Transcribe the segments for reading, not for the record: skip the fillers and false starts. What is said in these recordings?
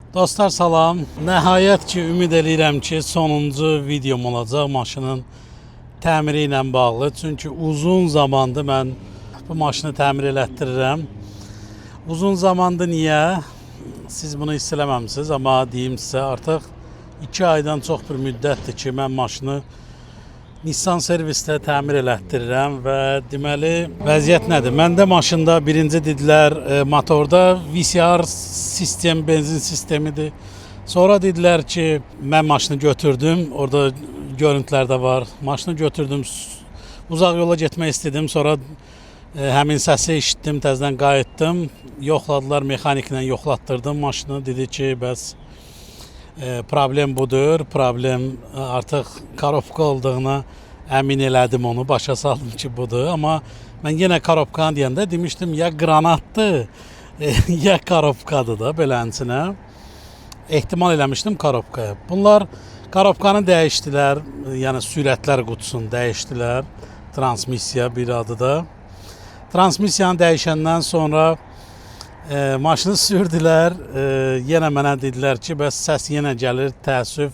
Dostlar salam. Nəhayət ki, ümid edirəm ki, sonuncu videom olacaq maşının təmiri ilə bağlı. Çünki uzun zamandır mən bu maşını təmir elətdirirəm. Uzun zamandır niyə? Siz bunu hiss eləməmisiniz, amma deyim sizə artıq 2 aydan çox bir müddətdir ki, mən maşını Nissan servisdə təmir elətdirirəm və deməli vəziyyət nədir? Məndə maşında birinci dedilər motorda VCR sistem, benzin sistemidir. Sonra dedilər ki, mən maşını götürdüm, orada görüntülər də var. Maşını götürdüm, uzaq yola getmək istedim, sonra həmin səsi eşitdim, təzədən qayıtdım. Yoxladılar, mexaniklə yoxlatdırdım maşını. Dedi ki, bəs problem budur, problem artıq korobka olduğuna əmin elədim onu, başa saldım ki budur. Amma mən yenə korobkanı deyəndə demişdim ya qranatdır, ya korobkadır da belənçinə. Ehtimal eləmişdim korobkaya. Bunlar korobkanı dəyişdilər, yəni sürətlər qutusunu dəyişdilər, transmissiya bir adı da. Transmissiyanı dəyişəndən sonra maşını sürdülər, yenə mənə dedilər ki, bəs səs yenə gəlir, təəssüf,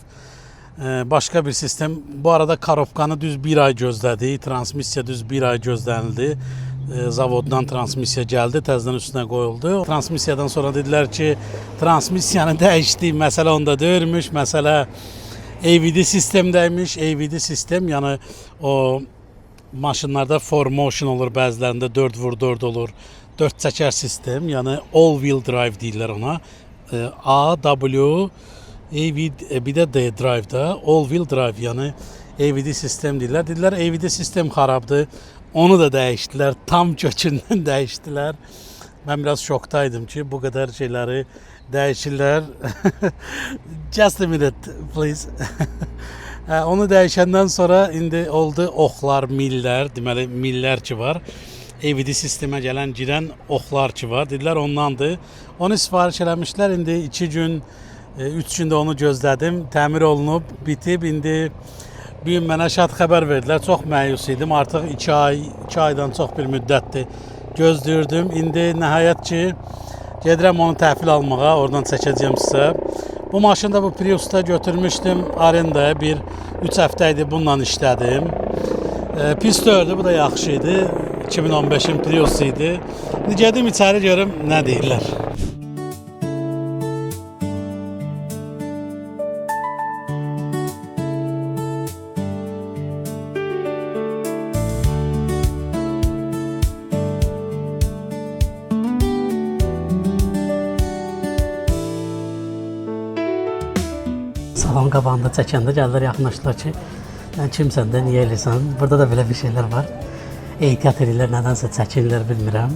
başqa bir sistem. Bu arada korobkanı düz bir ay gözlədi, transmissiya düz bir ay gözlənildi. Zavoddan transmissiya gəldi, təzədən üstünə qoyuldu. Transmissiyadan sonra dedilər ki, transmissiyanı dəyişdi, məsələ onda deyilmiş, məsələ AVD sistemdəymiş. AVD sistem, yəni o maşınlarda 4Motion olur, bəzilərində 4x4 olur. 4 çəkər sistem, yəni all-wheel drive deyirlər ona. A, W, AVD, bir də D drive-da all-wheel drive, yəni AVD sistem deyirlər. Dedilər AVD sistem xarabdır, onu da dəyişdilər, tam kökündən dəyişdilər. Mən biraz şokdaydım ki, bu qədər şeyləri dəyişirlər. Just a minute, please. Onu dəyişəndən sonra indi oldu oxlar, millər, deməli millər ki var. AVD sistemə gələn, girən oxlar ki var. Dedilər ondandır. Onu sifariş eləmişlər. İndi 2 gün, 3 gündə onu gözlədim. Təmir olunub, bitib. İndi bir gün mənə şad xəbər verdilər. Çox məyus idim. Artıq 2 aydan çox bir müddətdir gözləyirdim. İndi nəhayət ki, gedirəm onu təhvil almağa. Oradan çəkəcəm sizə. Bu maşını da bu Prius'ta götürmüşdüm arendaya. 3 həftə idi bununla işlədim. Pis dördü, bu da yaxşı idi. 2015'in Prius idi. Gedim içəri görüm nə deyirlər. Salon qabağında çəkəndə gəlirlər, yaxınlaşdılar ki, kimsən də, niyə eləyirsən? Burada da belə bir şeylər var. Ehtiyat edirlər, nədənsə çəkinirlər, bilmirəm.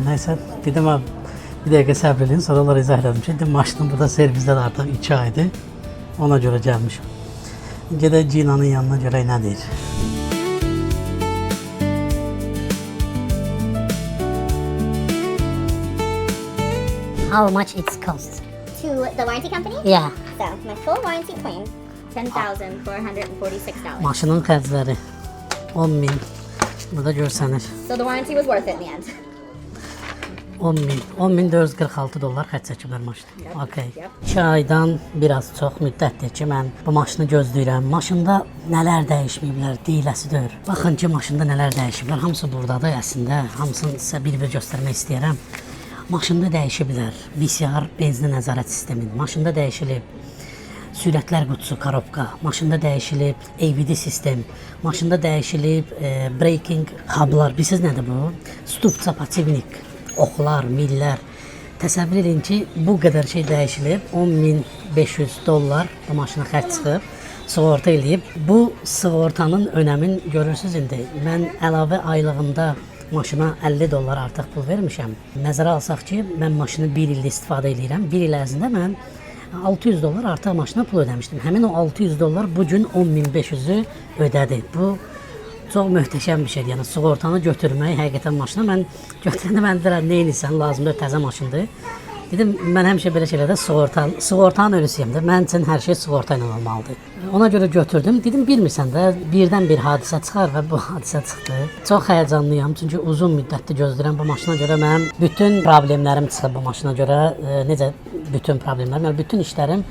Nəysə, dedim, bir dəqiqə səbr edin, sonra onlara izah elədim ki, maşının burada servisdə də artıq 2 aydır, ona görə gəlmişim. Gedək Cinanın yanına görək nə deyir. How much it's cost? To the warranty company? Yeah. So, my full warranty claim, $10,446. Maşının xərcləri 10.000. Burada görsənir. So the warranty was worth it in the end. 10.000. 10.446 dollar xərc çəkiblər maşını. Okay. 2 aydan biraz çox müddətdir ki, mən bu maşını gözləyirəm. Maşında nələr dəyişməyiblər, deyiləsidir. Baxın ki, maşında nələr dəyişiblər. Hamısı buradadır əslində. Hamısını sizə bir-bir göstərmək istəyirəm. Maşında dəyişiblər. VCR benzin nəzarət sistemi. Maşında dəyişilib sürətlər qutusu, korobka. Maşında dəyişilib AVD sistem. Maşında dəyişilib braking hublar. Bilirsiniz nədir bu? Stupça, pativnik, oxlar, millər. Təsəvvür edin ki, bu qədər şey dəyişilib. 10.500 dollar bu maşına xərc çıxıb, sığorta eləyib. Bu sığortanın önəmin görürsünüz indi. Mən əlavə aylığında maşına 50 dollar artıq pul vermişəm. Nəzərə alsaq ki, mən maşını 1 ildə istifadə edirəm. 1 il ərzində mən 600 dollar artıq maşına pul ödəmişdim. Həmin o 600 dollar bugün 10.500'ü ödədi. Bu çox möhtəşəm bir şeydir. Yəni sığortanı götürmək həqiqətən maşına mən götürəndə mən deyirəm, nə edirsən, lazımdır, təzə maşındır. Dedim mən həmişə belə şeylərdə sığortanın ölüsüyəm də. Mənim üçün hər şey sığorta ilə olmalıdır. Ona görə götürdüm. Dedim bilmirsən də birdən bir hadisə çıxar və bu hadisə çıxdı. Çox həyəcanlıyam çünki uzun müddətdir gözləyirəm bu maşına görə. Mənim bütün problemlərim çıxıb bu maşına görə. Necə bütün problemlərim, yəni bütün işlərim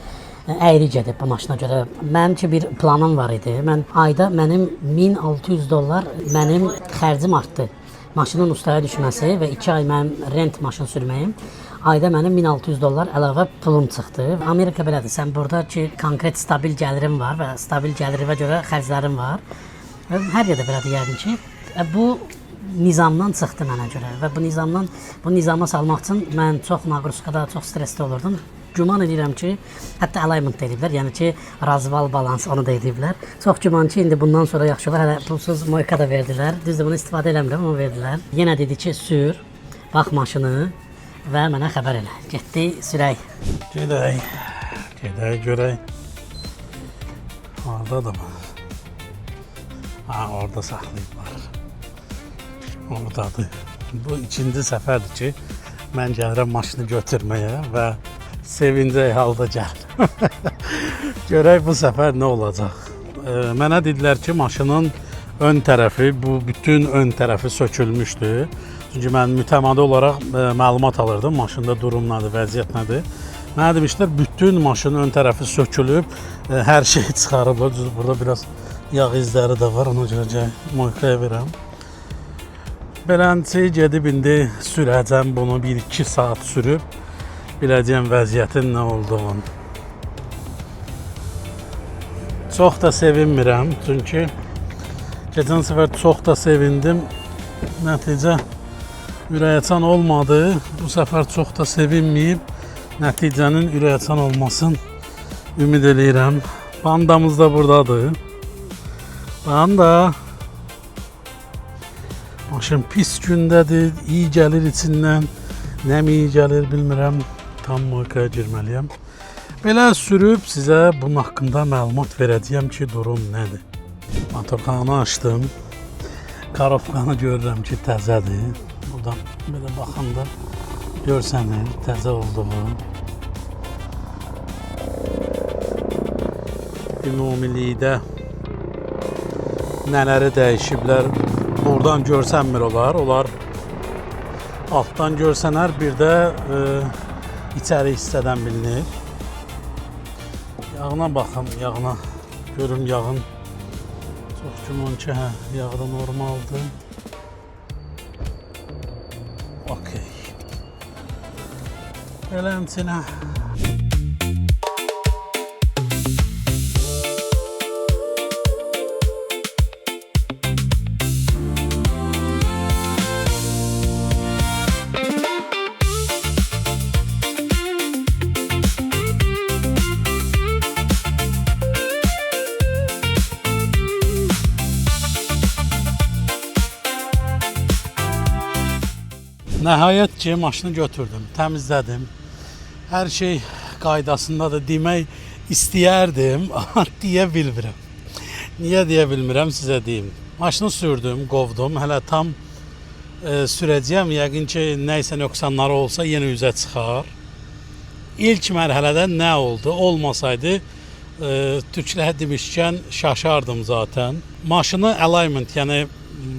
əyri gedib bu maşına görə. Mənim ki bir planım var idi. Mən ayda mənim $1600 mənim xərcim artdı. Maşının ustaya düşməsi və 2 ay mənim rent maşın sürməyim ayda mənim $1600 əlavə pulum çıxdı. Amerika belədir. Sən burada ki konkret stabil gəlirim var və stabil gəlirimə görə xərclərim var. Hər yerdə belədir yəqin ki. Bu nizamdan çıxdı mənə görə və bu nizama salmaq üçün mən çox naqruskada, çox stressdə olurdum. Güman edirəm ki, hətta alignment deyiblər, yəni ki, razval balans onu da ediblər. Çox güman ki, indi bundan sonra yaxşı olar. Hələ pulsuz moyka da verdilər. Düzdür, bunu istifadə eləmirəm, amma verdilər. Yenə dedi ki, sür, bax maşını və mənə xəbər elə. Getdi, sürək. Gedək görək. Oradadır mı? Ha, orada saxlayıblar. Oradadır. Bu ikinci səfərdir ki, mən gəlirəm maşını götürməyə və sevincək halda gəldim. Görək bu səfər nə olacaq. Mənə dedilər ki, maşının ön tərəfi, bu bütün ön tərəfi sökülmüşdü. Çünki mən mütəmadi olaraq məlumat alırdım, maşında durum nədir, vəziyyət nədir. Mənə demişlər, bütün maşının ön tərəfi sökülüb, hər şey çıxarıblar. Burada biraz yağ izləri də var, ona görə moykaya verəm. Belənçi gedib indi sürəcəm bunu 1-2 saat sürüb. Biləcəyəm vəziyyətin nə olduğunu. Çox da sevinmirəm, çünki keçən səfər çox da sevindim. Nəticə ürəkaçan olmadı. Bu səfər çox da sevinməyib. Nəticənin ürəkaçan olmasını ümid eləyirəm. Bandamız da buradadır. Banda maşın pis gündədir, iyi gəlir içindən. Nə mi iyi gəlir bilmirəm. Tam moykaya girməliyəm. Belə sürüb sizə bunun haqqında məlumat verəcəyəm ki, durum nədir. Motorxananı açdım. Karofkanı görürəm ki, təzədir. Buradan belə baxanda görsənir, təzə olduğu. Ümumilikdə nələri dəyişiblər, buradan görsənmir olar. Onlar altdan görsənər, bir də içəri hissədən bilinir. Yağına baxım, yağına. Görüm yağın. Çox güman ki, yağı da normaldır. Okey. Belənçinə. Nəhayət ki, maşını götürdüm, təmizlədim. Hər şey qaydasındadır demək istəyərdim, amma deyə bilmirəm. Niyə deyə bilmirəm, sizə deyim. Maşını sürdüm, qovdum, hələ tam sürəcəyəm. Yəqin ki, nə isə nöqsanları olsa yenə üzə çıxar. İlk mərhələdə nə oldu? Olmasaydı, türklər demişkən şaşardım zaten. Maşını alignment, yəni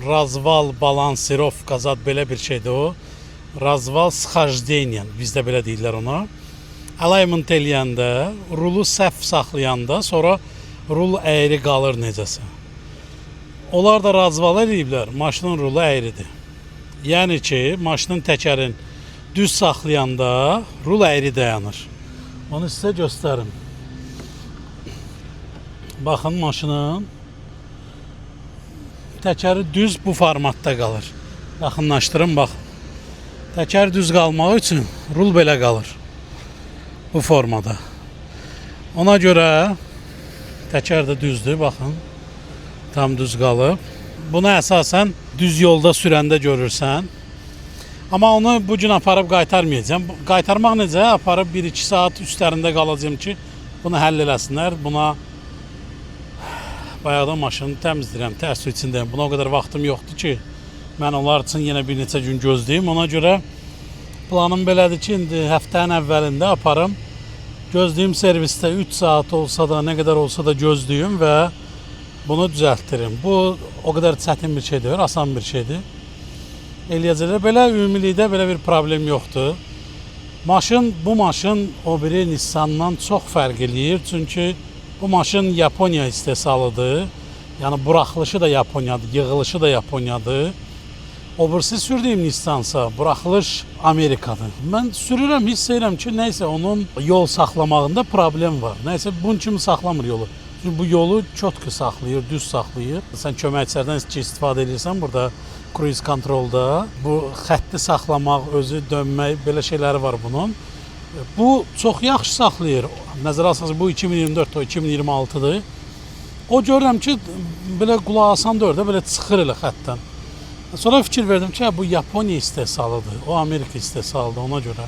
razval, balansirovka zad belə bir şeydir o. Razval sxajdeniyan, bizdə belə deyirlər ona. Alignment eləyəndə, rulu səhv saxlayanda, sonra rul əyri qalır necəsə. Onlar da razval eləyiblər, maşının rulu əyridir. Yəni ki, maşının təkərin düz saxlayanda rul əyri dayanır. Onu sizə göstərim. Baxın, maşının təkəri düz bu formatda qalır. Yaxınlaşdırın, bax. Təkər düz qalmaq üçün rul belə qalır. Bu formada. Ona görə təkər də düzdür, baxın. Tam düz qalıb. Bunu əsasən düz yolda sürəndə görürsən. Amma onu bugün aparıb qaytarmayacağım. Qaytarmaq necə? Aparıb 1-2 saat üstlərində qalacağım ki, bunu həll eləsinlər. Buna bayaqdan maşını təmizləyirəm, təəssüf içindəyim. Buna o qədər vaxtım yoxdur ki, mən onlar üçün yenə bir neçə gün gözləyim. Ona görə Planım belədir ki, indi həftənin əvvəlində aparım. Gözlüyüm servisdə 3 saat olsa da, nə qədər olsa da gözlüyüm və bunu düzəltdirim. Bu o qədər çətin bir şey deyil, asan bir şeydir. Eləyəcəklər. Belə ümumilikdə belə bir problem yoxdur. Bu maşın o biri Nissandan çox fərq eləyir. Çünki bu maşın Yaponiya istehsalıdır. Yəni buraxılışı da Yaponiyadır, yığılışı da Yaponiyadır. O birisi sürdüyüm Nissansa buraxılış Amerikadır. Mən sürürəm, hiss edirəm ki, nəysə onun yol saxlamağında problem var. Nəysə bunun kimi saxlamır yolu. Çünki bu yolu çotku saxlayır, düz saxlayır. Sən köməkçilərdən istifadə edirsən burada cruise kontrolda. Bu xətti saxlamaq, özü dönmək, belə şeyləri var bunun. Bu çox yaxşı saxlayır. Nəzərə alsanız bu 2024, o 2026-dır. O görürəm ki, belə qulaq asan da orada belə çıxır elə xəttdən. Sonra fikir verdim ki, bu Yaponiya istehsalıdır, o Amerika istehsalıdır ona görə.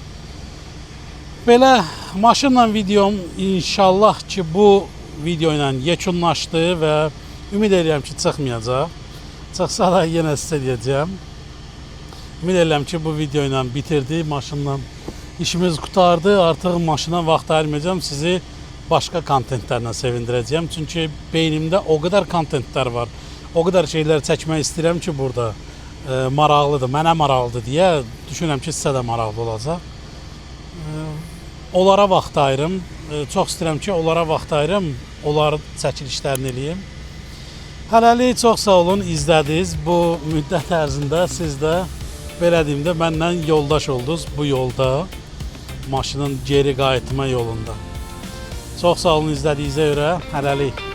Belə maşınla videom inşallah ki, bu video ilə yekunlaşdı və ümid edirəm ki, çıxmayacaq. Çıxsa da yenə sizə deyəcəm. Ümid edirəm ki, bu video ilə bitirdi, maşınla işimiz qutardı. Artıq maşına vaxt ayırmayacağım, sizi başqa kontentlərlə sevindirəcəyəm. Çünki beynimdə o qədər kontentlər var, o qədər şeylər çəkmək istəyirəm ki, burada maraqlıdır, mənə maraqlıdır deyə düşünürəm ki, sizə də maraqlı olacaq. Onlara vaxt ayırım, çox istəyirəm ki, onlara vaxt ayırım, onların çəkilişlərini eləyim. Hələlik çox sağ olun, izlədiniz. Bu müddət ərzində siz də belə deyim də mənlə yoldaş oldunuz bu yolda, maşının geri qayıtma yolunda. Çox sağ olun izlədiyinizə görə, hələlik.